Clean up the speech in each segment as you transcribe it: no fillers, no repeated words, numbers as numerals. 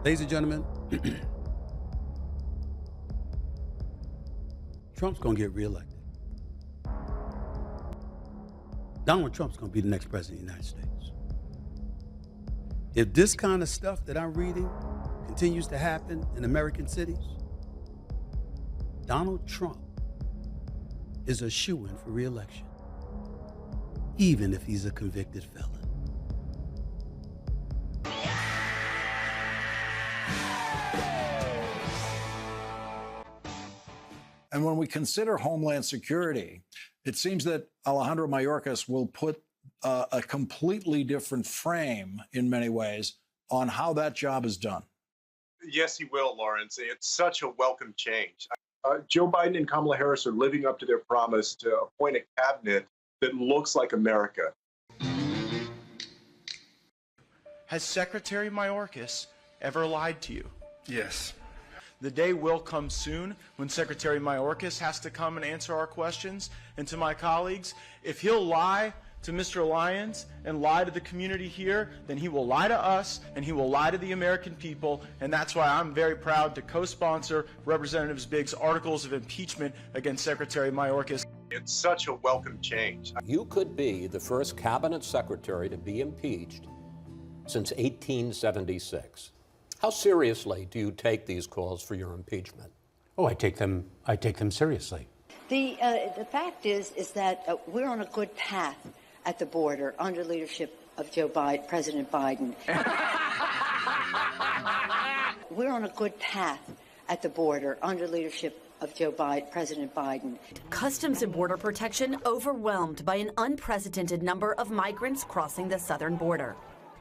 Ladies and gentlemen, Trump's going to get reelected. Donald Trump's going to be the next president of the United States. If this kind of stuff that I'm reading continues to happen in American cities, Donald Trump is a shoo-in for reelection, even if he's a convicted felon. And when we consider Homeland Security, it seems that Alejandro Mayorkas will put a completely different frame in many ways on how that job is done. Yes, he will, Lawrence. It's such a welcome change. Joe Biden and Kamala Harris are living up to their promise to appoint a cabinet that looks like America. Has Secretary Mayorkas ever lied to you? Yes. The day will come soon when Secretary Mayorkas has to come and answer our questions. And to my colleagues, if he'll lie to Mr. Lyons and lie to the community here, then he will lie to us and he will lie to the American people. And that's why I'm very proud to co-sponsor Representative Biggs' articles of impeachment against Secretary Mayorkas. It's such a welcome change. You could be the first cabinet secretary to be impeached since 1876. How seriously do you take these calls for your impeachment? Oh, I take them seriously. The fact is that we're on a good path at the border under leadership of President Biden. We're on a good path at the border under leadership of President Biden. Customs and Border Protection overwhelmed by an unprecedented number of migrants crossing the southern border.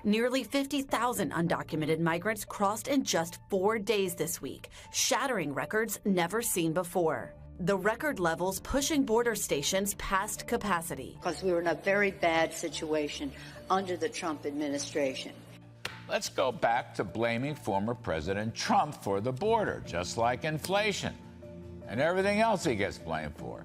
Nearly 50,000 undocumented migrants crossed in just 4 days this week, shattering records never seen before. The record levels pushing border stations past capacity. Because we were in a very bad situation under the Trump administration. Let's go back to blaming former President Trump for the border, just like inflation and everything else he gets blamed for.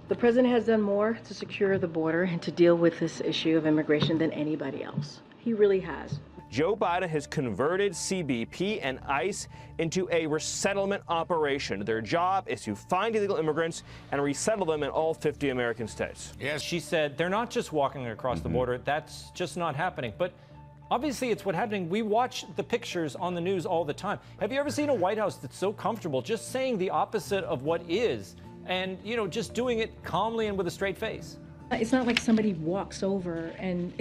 The president has done more to secure the border and to deal with this issue of immigration than anybody else. He really has. Joe Biden has converted CBP and ICE into a resettlement operation. Their job is to find illegal immigrants and resettle them in all 50 American states. Yes. She said they're not just walking across the border. That's just not happening. But obviously it's what's happening. We watch the pictures on the news all the time. Have you ever seen a White House that's so comfortable just saying the opposite of what is and, just doing it calmly and with a straight face? It's not like somebody walks over and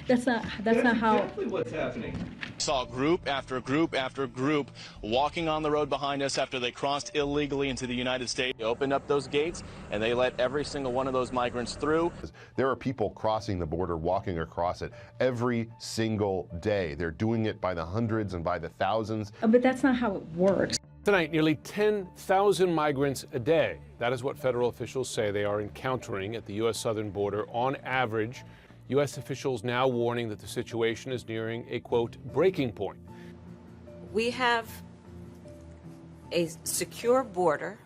that's not how. Exactly what's happening. Saw group after group after group walking on the road behind us after they crossed illegally into the United States. They opened up those gates and they let every single one of those migrants through. There are people crossing the border, walking across it every single day. They're doing it by the hundreds and by the thousands. But that's not how it works. Tonight, nearly 10,000 migrants a day. That is what federal officials say they are encountering at the U.S. southern border on average. U.S. officials now warning that the situation is nearing a, quote, breaking point. We have a secure border.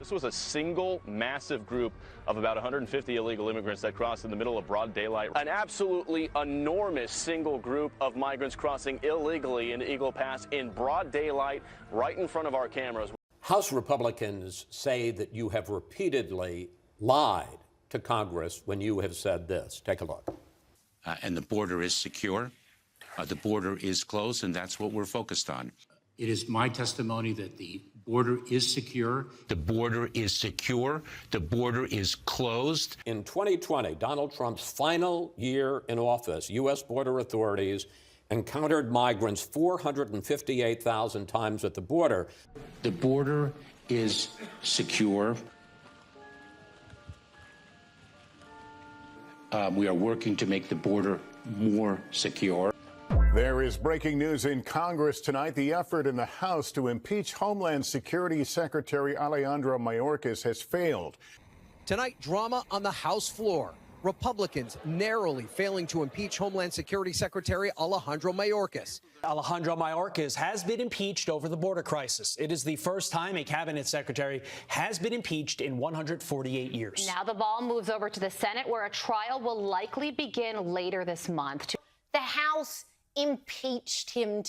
This was a single massive group of about 150 illegal immigrants that crossed in the middle of broad daylight. An absolutely enormous single group of migrants crossing illegally into Eagle Pass in broad daylight right in front of our cameras. House Republicans say that you have repeatedly lied to Congress when you have said this. Take a look. And the border is secure. The border is closed, and that's what we're focused on. It is my testimony that the border is secure. The border is secure. The border is closed. In 2020, Donald Trump's final year in office, U.S. border authorities encountered migrants 458,000 times at the border. The border is secure. We are working to make the border more secure. There is breaking news in Congress tonight. The effort in the House to impeach Homeland Security Secretary Alejandro Mayorkas has failed. Tonight, drama on the House floor. Republicans narrowly failing to impeach Homeland Security Secretary Alejandro Mayorkas. Alejandro Mayorkas has been impeached over the border crisis. It is the first time a cabinet secretary has been impeached in 148 years. Now the ball moves over to the Senate, where a trial will likely begin later this month. The House impeached him.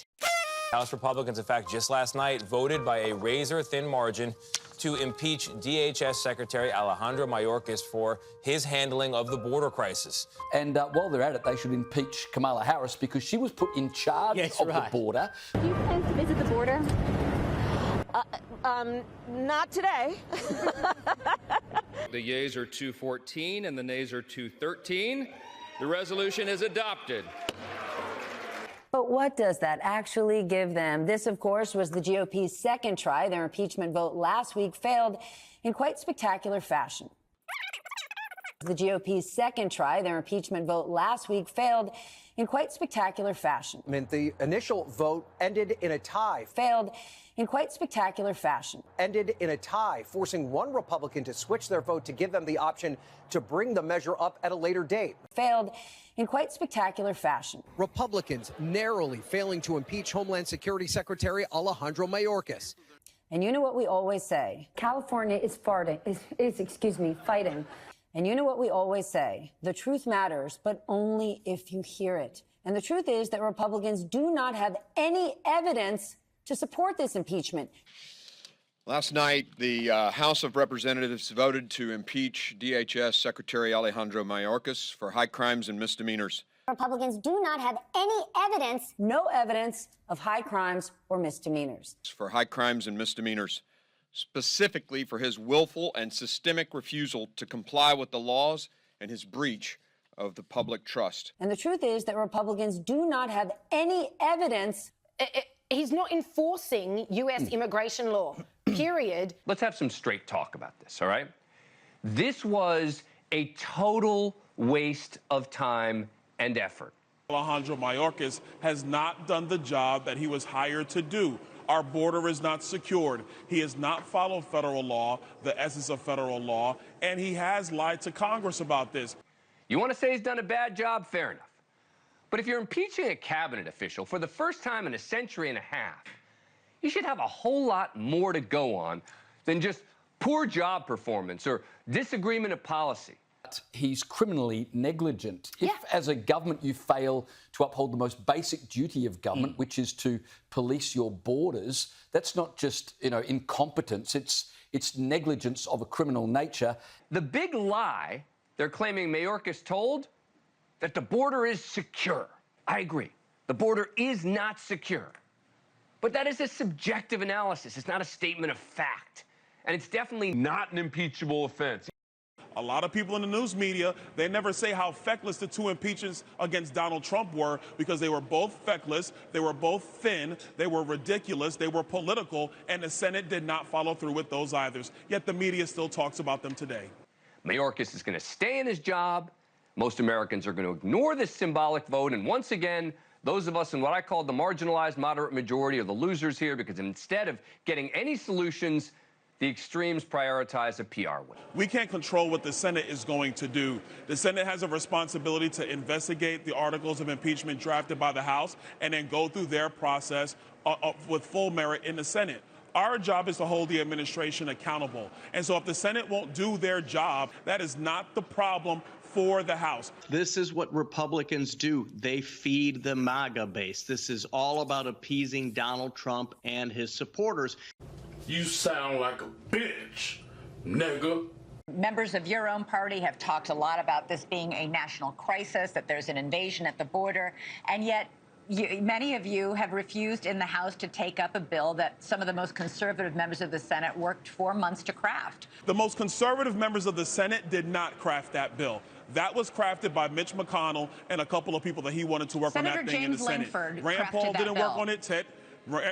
House Republicans, in fact, just last night voted by a razor-thin margin to impeach DHS Secretary Alejandro Mayorkas for his handling of the border crisis. And while they're at it, they should impeach Kamala Harris because she was put in charge of the border. Do you plan to visit the border? Not today. The yeas are 214 and the nays are 213. The resolution is adopted. But what does that actually give them? This, of course, was the GOP's second try. Their impeachment vote last week failed in quite spectacular fashion. The GOP's second try, their impeachment vote last week failed in quite spectacular fashion. I mean, the initial vote ended in a tie. Failed in quite spectacular fashion. Ended in a tie, forcing one Republican to switch their vote to give them the option to bring the measure up at a later date. Failed in quite spectacular fashion. Republicans narrowly failing to impeach Homeland Security Secretary Alejandro Mayorkas. And you know what we always say? California is fighting. And you know what we always say? The truth matters, but only if you hear it. And the truth is that Republicans do not have any evidence to support this impeachment. Last night, the House of Representatives voted to impeach DHS Secretary Alejandro Mayorkas for high crimes and misdemeanors. Republicans do not have any evidence, no evidence of high crimes or misdemeanors. For high crimes and misdemeanors, specifically for his willful and systemic refusal to comply with the laws and his breach of the public trust. And the truth is that Republicans do not have any evidence. He's not enforcing U.S. immigration law, period. Let's have some straight talk about this, all right? This was a total waste of time and effort. Alejandro Mayorkas has not done the job that he was hired to do. Our border is not secured. He has not followed federal law, the essence of federal law, and he has lied to Congress about this. You want to say he's done a bad job? Fair enough. But if you're impeaching a cabinet official for the first time in a century and a half, you should have a whole lot more to go on than just poor job performance or disagreement of policy. He's criminally negligent. If, as a government, you fail to uphold the most basic duty of government, which is to police your borders, that's not just, incompetence. It's negligence of a criminal nature. The big lie they're claiming Mayorkas told, that the border is secure. I agree. The border is not secure. But that is a subjective analysis. It's not a statement of fact. And it's definitely not an impeachable offense. A lot of people in the news media, they never say how feckless the two impeachments against Donald Trump were because they were both feckless, they were both thin, they were ridiculous, they were political, and the Senate did not follow through with those either. Yet the media still talks about them today. Mayorkas is going to stay in his job. Most Americans are going to ignore this symbolic vote. And once again, those of us in what I call the marginalized moderate majority are the losers here because instead of getting any solutions, the extremes prioritize a PR win. We can't control what the Senate is going to do. The Senate has a responsibility to investigate the articles of impeachment drafted by the House and then go through their process with full merit in the Senate. Our job is to hold the administration accountable. And so if the Senate won't do their job, that is not the problem for the House. This is what Republicans do. They feed the MAGA base. This is all about appeasing Donald Trump and his supporters. You sound like a bitch, nigga. Members of your own party have talked a lot about this being a national crisis, that there's an invasion at the border, and yet many of you have refused in the House to take up a bill that some of the most conservative members of the Senate worked 4 months to craft. The most conservative members of the Senate did not craft that bill. That was crafted by Mitch McConnell and a couple of people that he wanted to work on that thing in the Senate. Rand Paul didn't work on it.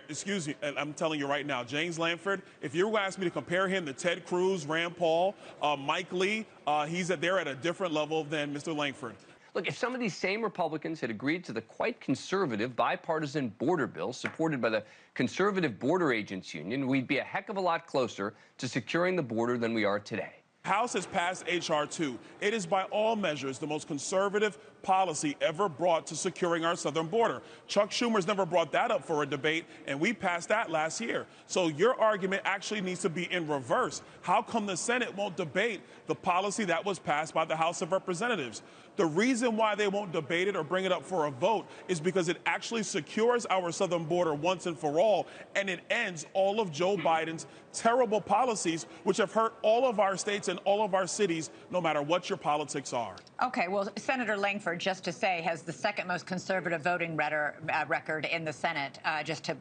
Excuse me, I'm telling you right now, James Lanford, if you were going to ask me to compare him to Ted Cruz, Rand Paul, Mike Lee, they're at a different level than Mr. Langford. Look, if some of these same Republicans had agreed to the quite conservative bipartisan border bill supported by the Conservative Border Agents Union, we'd be a heck of a lot closer to securing the border than we are today. House has passed H.R. 2. It is by all measures the most conservative, policy ever brought to securing our southern border. Chuck Schumer's never brought that up for a debate, and we passed that last year. So your argument actually needs to be in reverse. How come the Senate won't debate the policy that was passed by the House of Representatives? The reason why they won't debate it or bring it up for a vote is because it actually secures our southern border once and for all, and it ends all of Joe Biden's terrible policies, which have hurt all of our states and all of our cities, no matter what your politics are. Okay, well, Senator Langford, just to say, has the second most conservative voting record in the Senate, just to,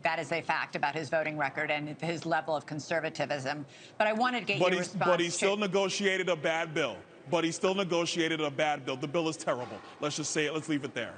that is a fact about his voting record and his level of conservatism. But I wanted to get your response. But he still negotiated a bad bill. The bill is terrible. Let's just say it. Let's leave it there.